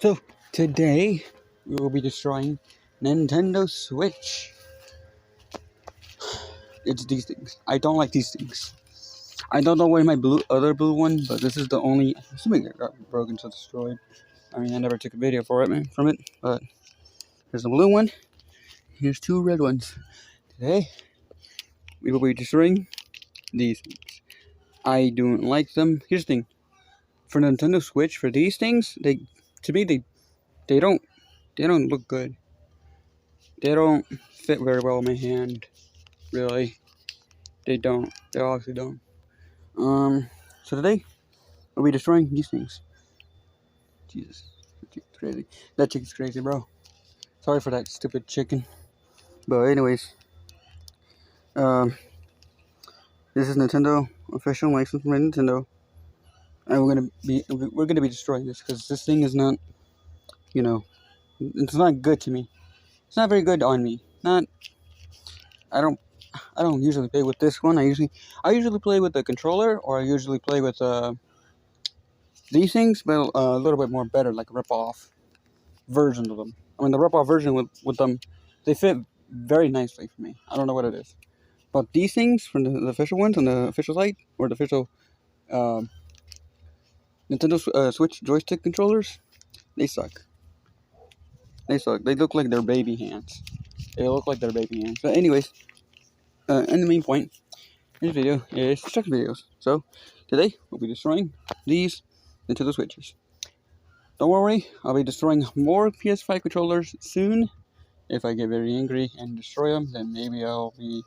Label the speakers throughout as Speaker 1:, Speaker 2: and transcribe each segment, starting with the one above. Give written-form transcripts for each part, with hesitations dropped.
Speaker 1: So, today, we will be destroying Nintendo Switch. It's these things. I don't like these things. I don't know where my other blue one, but this is the only, assuming it got broken so destroyed. I mean, I never took a video from it, but here's the blue one. Here's two red ones. Today, we will be destroying these things. I don't like them. Here's the thing. For Nintendo Switch, for these things, they don't look good. They don't fit very well in my hand, really. They don't. They obviously don't. So today, we'll be destroying these things. Jesus. It's crazy. That chicken's crazy, bro. Sorry for that stupid chicken. But anyways, this is Nintendo official license from Nintendo, and we're gonna be destroying this because this thing is not, it's not good to me. It's not very good on me. I don't usually play with this one. I usually play with the controller, or I usually play with these things, but a little bit more better, like rip-off versions of them. I mean, the rip-off version with them, they fit very nicely for me. I don't know what it is. But these things, from the official ones on the official site, or the official Nintendo Switch joystick controllers, they suck. They suck. They look like they're baby hands. But anyways, and the main point in this video is destruction videos. So, today, we'll be destroying these Nintendo Switches. Don't worry, I'll be destroying more PS5 controllers soon. If I get very angry and destroy them, then maybe I'll be,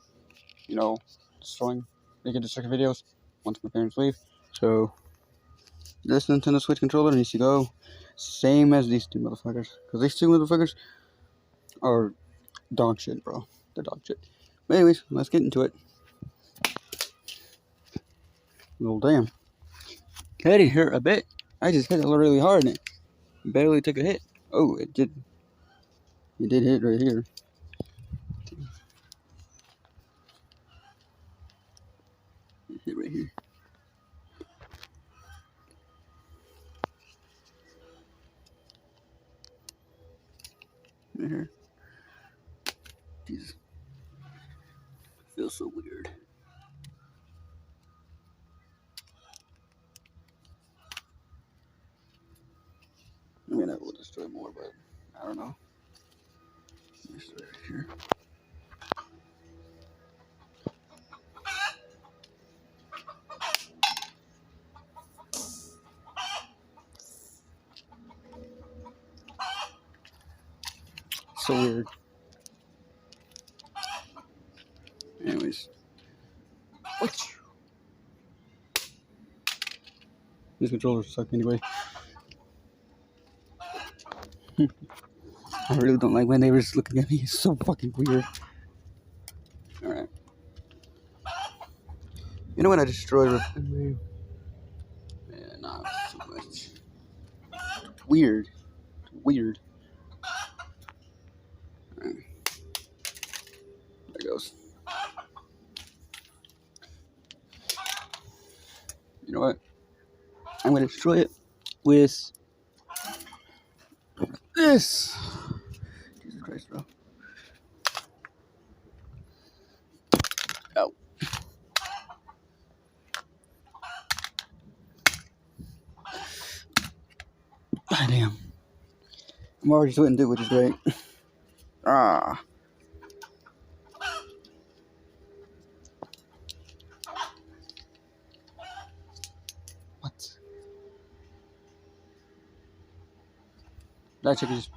Speaker 1: making destruction videos once my parents leave. So, this Nintendo Switch controller needs to go same as these two motherfuckers. Because these two motherfuckers are dog shit, bro. They're dog shit. But anyways, let's get into it. Well, damn. Hit it hurt a bit. I just hit it really hard and it barely took a hit. Oh, it did. It did hit right here. It hit right here. Right here. Jesus. Feels so weird. I mean, I will destroy more, but I don't know. Let me start right here. So weird. Anyways. These controllers suck anyway. I really don't like my neighbors looking at me. It's so fucking weird. Alright. You know what I destroyed with... Yeah, not so much. It's weird. Weird. Alright. There it goes. You know what? I'm gonna destroy it with this. Jesus Christ, bro. Oh. Ah, damn. I'm already sweating too, which is great. Ah. What? That chicken is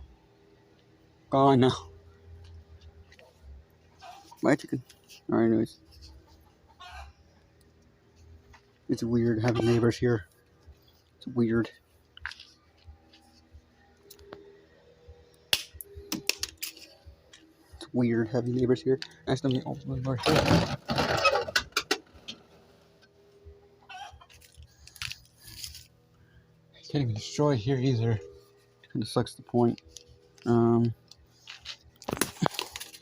Speaker 1: gone now. My chicken. Alright, anyways. It's weird having neighbors here. It's weird. It's weird having neighbors here. Nice to meet all of them are here. Can't even destroy here either. Kinda sucks the point.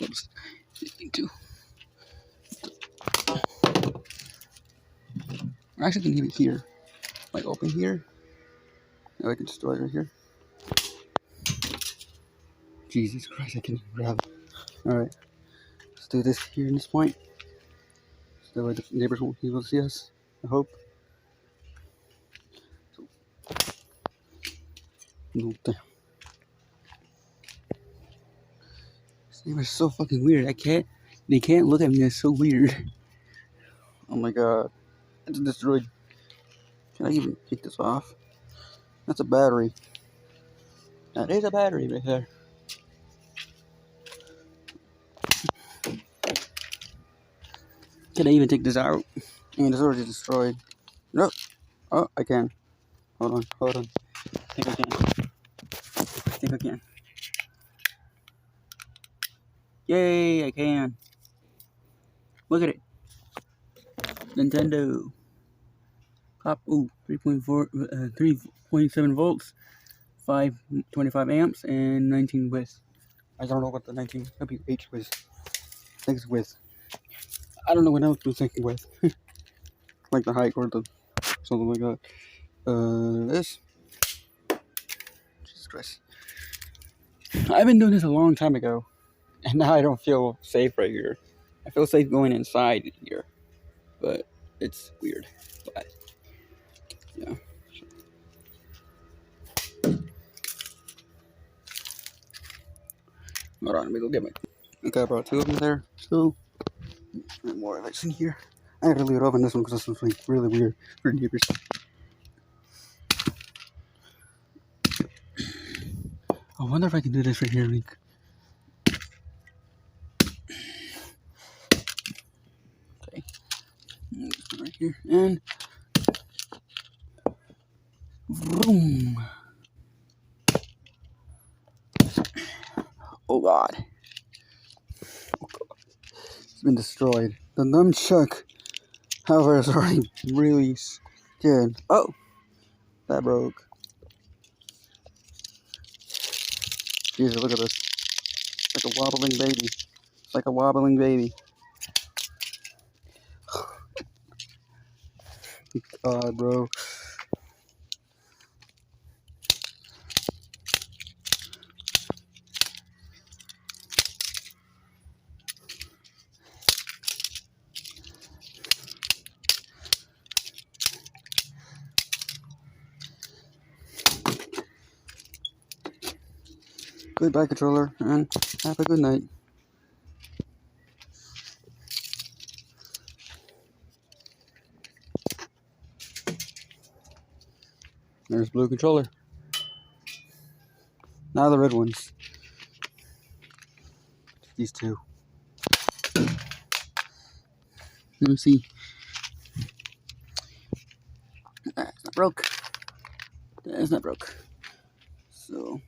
Speaker 1: Oops. Didn't mean to. I actually can leave it here. Like open here. Now I can destroy it right here. Jesus Christ, I can't even grab it. Alright, let's do this here in this point. So that way the neighbors won't be able to see us, I hope. No, damn. This neighbor's so fucking weird. They can't look at me, that's so weird. Oh my god. It's destroyed. Can I even take this off? That's a battery. That is a battery right there. Can I even take this out? And it's already destroyed. Nope. Oh, I can. Hold on. I think I can. Yay, I can. Look at it. Nintendo. Pop, 3.7 volts, 525 amps, and 19 width. I don't know what the 19 WH was. I think it's width. I don't know what else was thinking width. Like the height or the something like that. This. Jesus Christ. I've been doing this a long time ago, and now I don't feel safe right here. I feel safe going inside here, but it's weird. But yeah. Hold on, let me go get my. Okay, I brought two of them there. So, more lights in here. I gotta leave it open this one because this one's like really weird for neighbors. I wonder if I can do this right here, like. Okay. Right here, and. Boom. Oh god. It's been destroyed. The nunchuck, however, is already really scared. Oh! That broke. Jesus, look at this. It's like a wobbling baby. It's like a wobbling baby. God, bro. Goodbye, controller, and have a good night. There's blue controller. Now the red ones. These two. Let me see. That's not broke. That's not broke. So.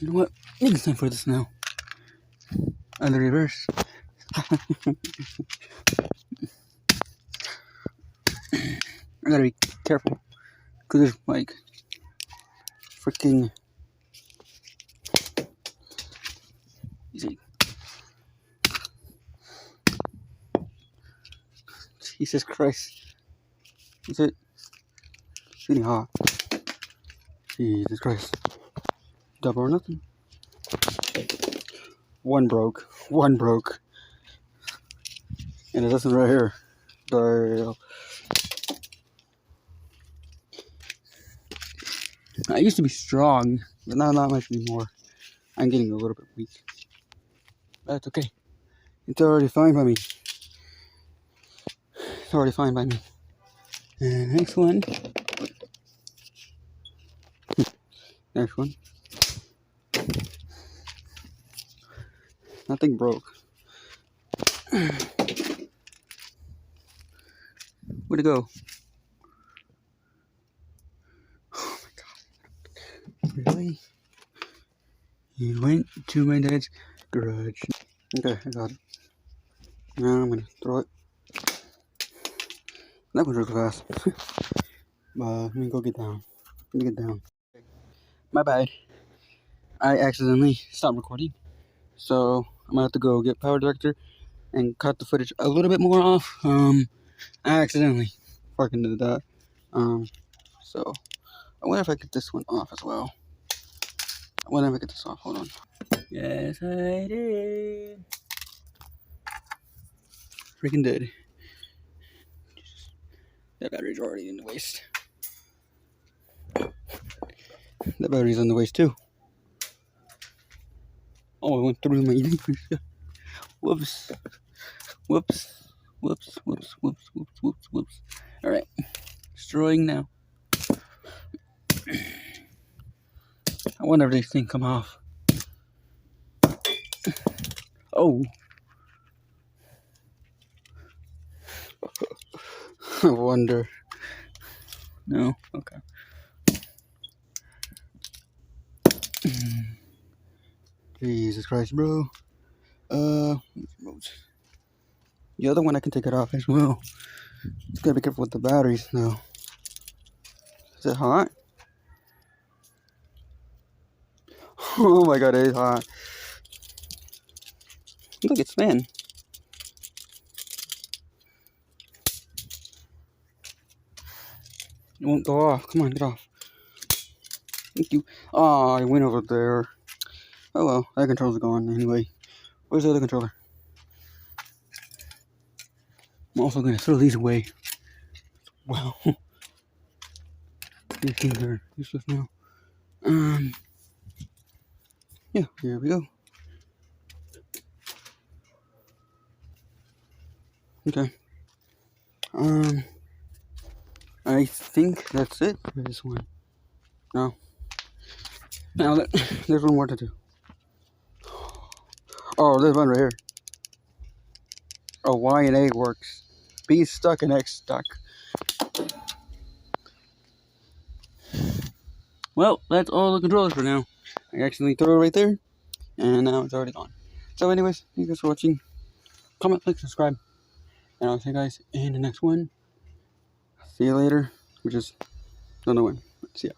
Speaker 1: You know what? It's time for this now. On the reverse. I gotta be careful. Because there's like freaking. Easy. Jesus Christ. Is it? It's getting hot. Jesus Christ. Double or nothing. One broke. And it isn't right here. There. I used to be strong, but now not much anymore. I'm getting a little bit weak. That's okay. It's already fine by me. And next one. Next one. Nothing broke. Where'd it go? Oh my god. Really? He went to my dad's garage. Okay, I got it. Now I'm gonna throw it. That was really fast. Let me go get down. My bad. I accidentally stopped recording. So I'm gonna have to go get Power Director and cut the footage a little bit more off. I accidentally fucking did that. So I wonder if I get this one off as well. I wonder if I get this off. Hold on. Yes, I did. Freaking did. That battery's already in the waste. That battery's in the waste too. Oh, I went through my whoops. Whoops. Whoops. Whoops. Whoops. Whoops. Whoops. Whoops. Alright. Destroying now. I wonder if these things come off. Oh. I wonder. No? Okay. Jesus Christ, bro. The other one I can take it off as well. Just gotta be careful with the batteries though. Is it hot? Oh my god, it is hot. Look, it's spinning. It won't go off. Come on, get off. Thank you. Oh, I went over there. Oh well, that controller's gone anyway. Where's the other controller? I'm also gonna throw these away. Wow. These things are useless now. Yeah, here we go. Okay. I think that's it for this one. No. Now there's one more to do. Oh, there's one right here. Oh, Y and A works. B stuck and X stuck. Well, that's all the controllers for now. I accidentally threw it right there, and now it's already gone. So anyways, thank you guys for watching. Comment, like, subscribe, and I'll see you guys in the next one. See you later. We just don't know when. See ya.